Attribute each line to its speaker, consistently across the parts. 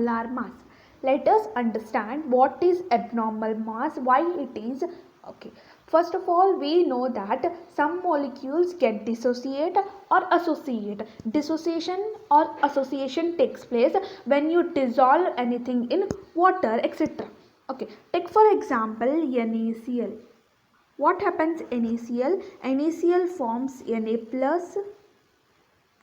Speaker 1: molar mass. Let us understand what is abnormal mass, why it is. Okay. First of all, we know that some molecules get dissociate or associate. Dissociation or association takes place when you dissolve anything in water, etc. Okay. Take for example NaCl. What happens NaCl? NaCl forms Na plus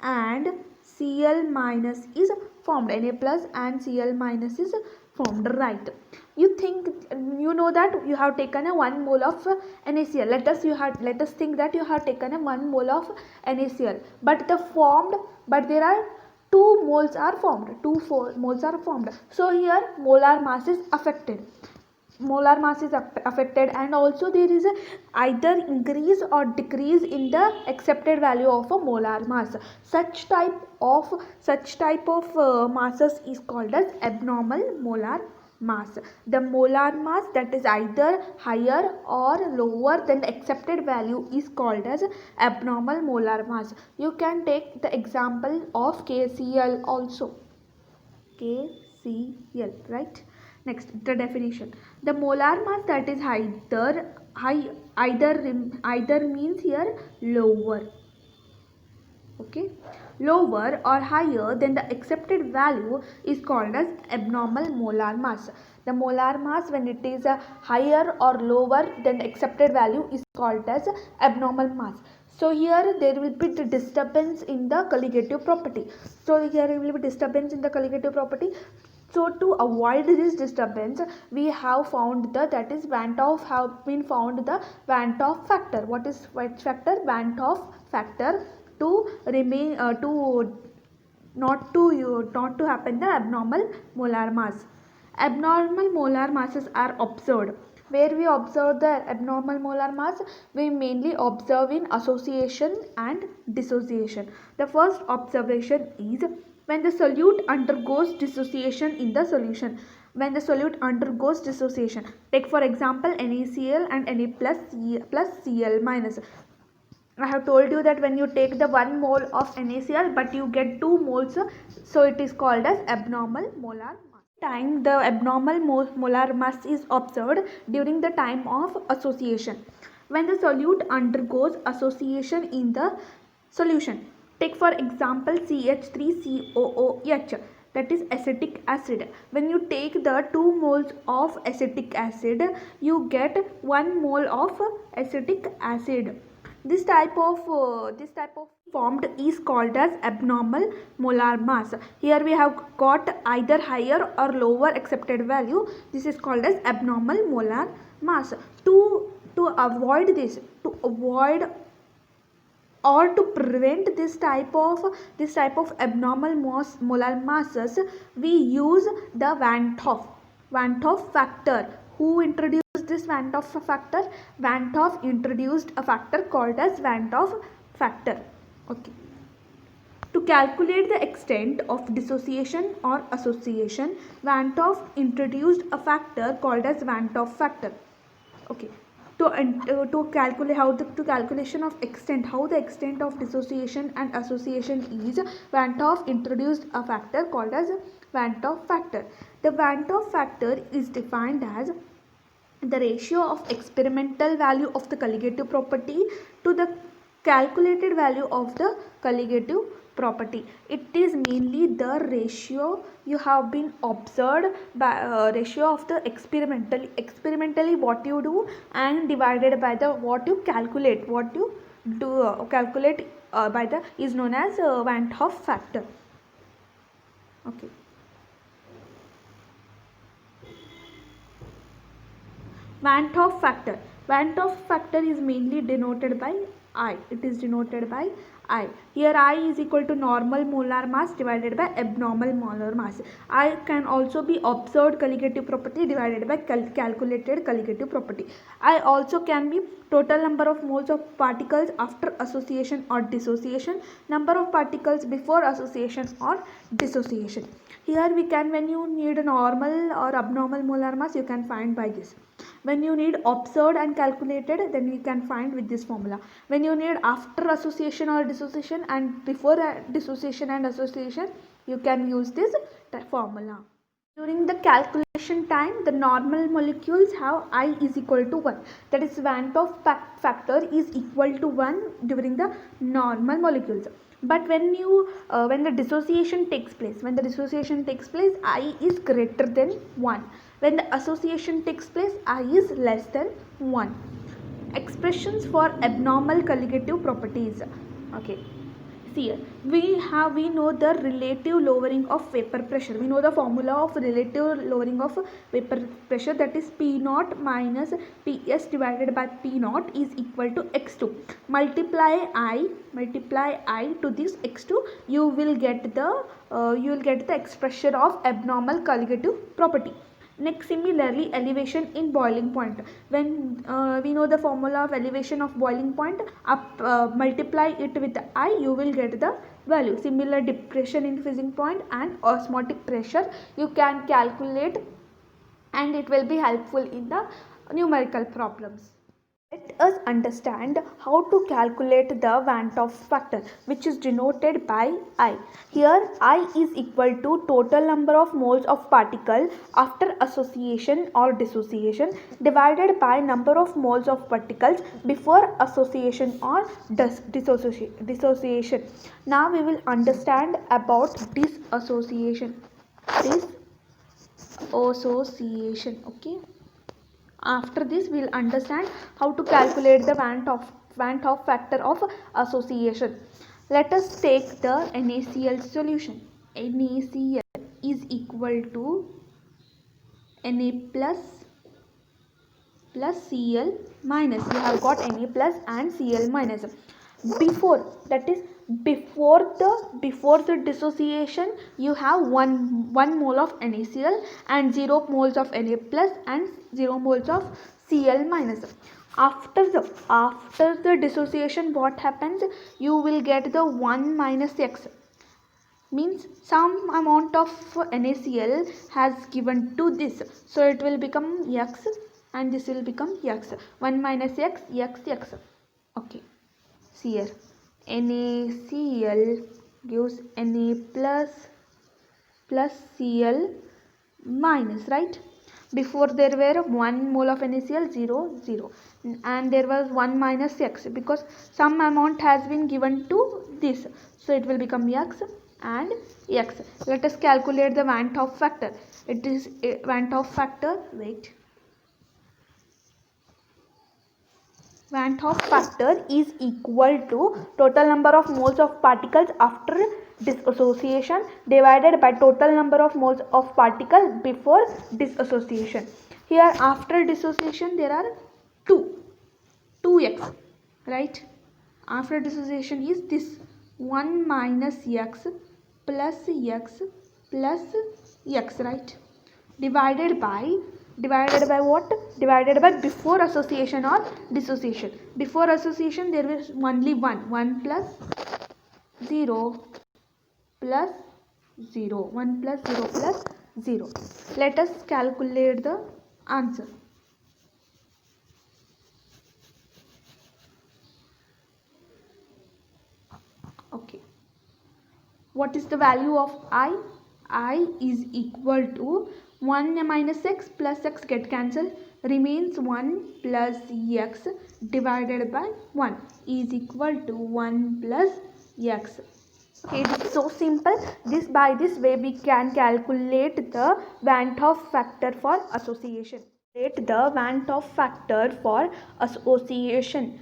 Speaker 1: and Cl minus is formed. Na plus and Cl minus is formed, right? You know that you have taken a 1 mole of NaCl. Let us think that you have taken a 1 mole of NaCl, but there are 2 moles are formed. 2 moles are formed. So here molar mass is affected. Molar mass is affected, and also there is a either increase or decrease in the accepted value of a molar mass. Such type of masses is called as abnormal molar mass. The molar mass that is either higher or lower than the accepted value is called as abnormal molar mass. You can take the example of KCl also. KCl, right? Next, the definition. The molar mass that is either means here lower. Okay, lower or higher than the accepted value is called as abnormal molar mass. The molar mass when it is higher or lower than the accepted value is called as abnormal mass. So here there will be the disturbance in the colligative property. So to avoid this disturbance, we have found the Van 't Hoff factor. What is which factor? Van 't Hoff factor to remain not to happen the abnormal molar mass. Abnormal molar masses are observed. Where we observe the abnormal molar mass, we mainly observe in association and dissociation. The first observation is when the solute undergoes dissociation in the solution. When the solute undergoes dissociation, take for example NaCl and Na plus Cl minus. I have told you that when you take the 1 mole of NaCl but you get 2 moles, so it is called as abnormal molar mass. The abnormal molar mass is observed during the time of association. When the solute undergoes association in the solution. Take for example CH3COOH, that is acetic acid. When you take the 2 moles of acetic acid, you get 1 mole of acetic acid. This type of formed is called as abnormal molar mass. Here we have got either higher or lower accepted value. This is called as abnormal molar mass. To avoid this, or to prevent this type of abnormal molar masses, we use the Van 't Hoff factor. Who introduced this Van 't Hoff factor? Van 't Hoff introduced a factor called as Van 't Hoff factor. Okay. To calculate the extent of dissociation or association, Van 't Hoff introduced a factor called as Van 't Hoff factor. Okay. To calculate how the extent of dissociation and association is, Van 't Hoff introduced a factor called as Van 't Hoff factor. The Van 't Hoff factor is defined as the ratio of experimental value of the colligative property to the calculated value of the colligative property. It is mainly the ratio you have been observed by ratio of the experimentally what you do and divided by the what you calculate by the is known as Van 't Hoff factor. Okay. Van 't Hoff factor. Van 't Hoff factor is mainly denoted by I. It is denoted by I. Here I is equal to normal molar mass divided by abnormal molar mass. I can also be observed colligative property divided by calculated colligative property. I also can be total number of moles of particles after association or dissociation, number of particles before association or dissociation. Here we can, when you need a normal or abnormal molar mass, you can find by this. When you need observed and calculated, then you can find with this formula. When you need after association or dissociation and before dissociation and association, you can use this formula. During the calculation time, the normal molecules have I is equal to 1. That is, Van 't Hoff factor is equal to 1 during the normal molecules. But when the dissociation takes place, I is greater than 1. When the association takes place, I is less than 1. Expressions for abnormal colligative properties. Okay. See here, we know the relative lowering of vapor pressure. We know the formula of relative lowering of vapor pressure, that is P naught minus Ps divided by P naught is equal to x2. Multiply I to this x2, you will get the expression of abnormal colligative property. Next, similarly, elevation in boiling point. When we know the formula of elevation of boiling point, multiply it with I, you will get the value. Similar, depression in freezing point and osmotic pressure you can calculate, and it will be helpful in the numerical problems. Let us understand how to calculate the Van 't Hoff factor, which is denoted by I. Here I is equal to total number of moles of particle after association or dissociation divided by number of moles of particles before association or dissociation. Now we will understand about dissociation. Dissociation, okay. After this, we will understand how to calculate the Van 't Hoff factor of association. Let us take the NaCl solution. NaCl is equal to Na plus Cl minus. You have got Na plus and Cl minus. Before the dissociation, you have one mole of NaCl and 0 moles of Na plus and 0 moles of Cl minus. After the dissociation, what happens? You will get the 1 minus x, means some amount of NaCl has given to this, so it will become x and this will become x. 1 minus x, x. Okay, see here, NaCl gives Na plus Cl minus, right? Before there were 1 mole of NaCl, 0, and there was 1 minus x because some amount has been given to this, so it will become x and x. Let us calculate the Van 't Hoff factor. It is Van 't Hoff factor, Van 't Hoff factor is equal to total number of moles of particles after dissociation divided by total number of moles of particle before dissociation. Here after dissociation there are 2x, right? After dissociation is this 1 minus x plus x plus x, right? Divided by what? Divided by before association or dissociation. Before association there was only 1 plus 0 plus 0, 1 plus 0 plus 0. Let us calculate the answer. Okay, what is the value of I? I is equal to 1 minus x plus x get cancelled, remains 1 plus x divided by 1 is equal to 1 plus x. Okay, this is so simple. By this way we can calculate the Van 't Hoff factor for association. The Van 't Hoff factor for association.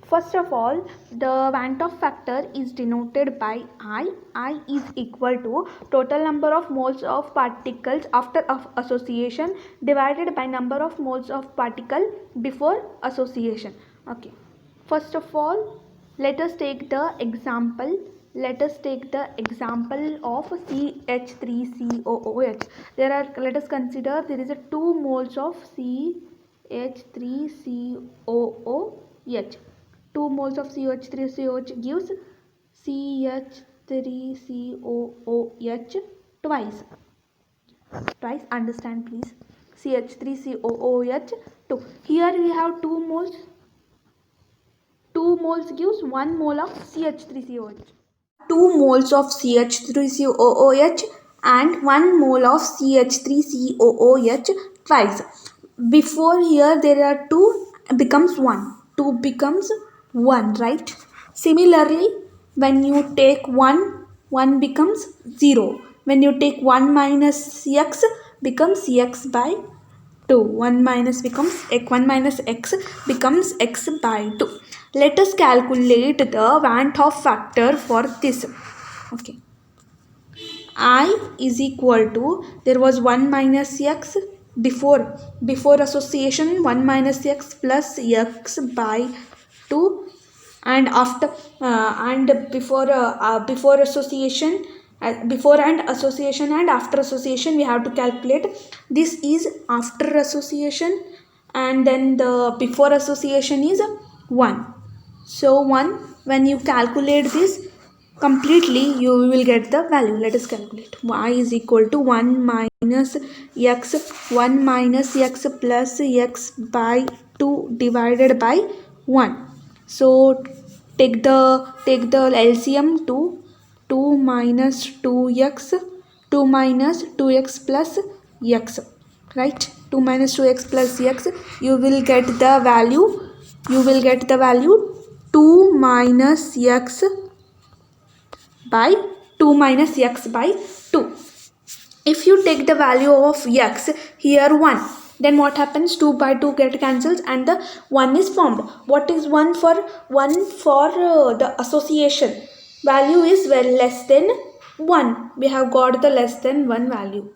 Speaker 1: First of all, the Van 't Hoff factor is denoted by I. I is equal to total number of moles of particles after association divided by number of moles of particle before association. Okay. First of all, let us take the example. Let us take the example of CH3COOH. Let us consider there is a 2 moles of CH3COOH. 2 moles of CH3COOH gives CH3COOH twice. Understand please. CH3COOH 2. Here we have 2 moles. 2 moles gives 1 mole of CH3COOH. 2 moles of CH3COOH and 1 mole of CH3COOH twice. Before here there are 2 becomes 1. 2 becomes 1, right? Similarly, when you take 1, 1 becomes 0. When you take 1 minus x becomes x by 2. 1 minus becomes x, 1 minus x becomes x by 2. Let us calculate the Van't Hoff factor for this. Okay. I is equal to, there was 1 minus x before association, 1 minus x plus x by 2, and after and before association, before and association and after association we have to calculate. This is after association, and then the before association is 1. So 1, when you calculate this completely, you will get the value. Let us calculate. Y is equal to 1 minus x, 1 minus x plus x by 2 divided by 1. So take the LCM to 2 minus 2x, 2 minus 2x plus x, right? 2 minus 2x plus x, you will get the value 2 minus x by 2 minus x by 2. If you take the value of x here 1, then what happens? 2 by 2 get cancels and the 1 is formed. What is 1 for? 1 for the association value is well less than 1. We have got the less than 1 value.